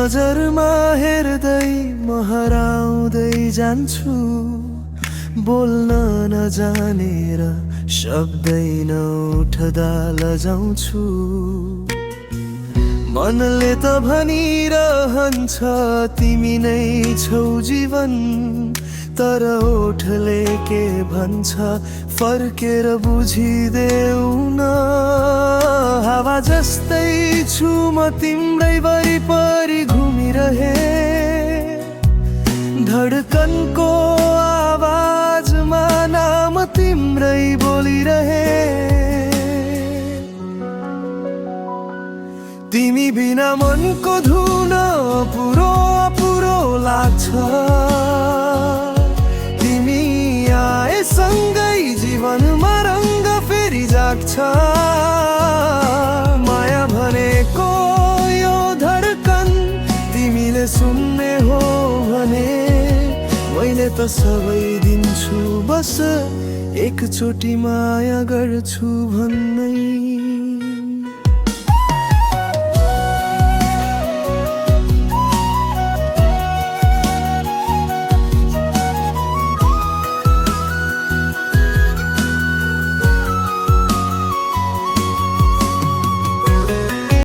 नजरमा हेर्दै म हराउँदै जान्छु, बोल्न नजानेर शब्दै नउठ्दा लजाउँछु। मनले त भनिरहन्छ तिमी नै छौ जीवन, तर ओठले के भन्छ फर्केर बुझिदेऊ न। हावा जस्तै छु म तिम्रै वरिपरि घुमिरहे, धडकनको आवाजमा नाम तिम्रै बोलिरहे। तिमी बिना मनको धुन पुरो पुरो लाग्छ, तिमी आएसँगै जीवनमा रङ्ग फेरि जाग्छ। माया भनेको यो धडकन तिमीले सुन्ने हो भने, मैले त सबै दिन्छु बस एकचोटि माया गर्छु भन्नै।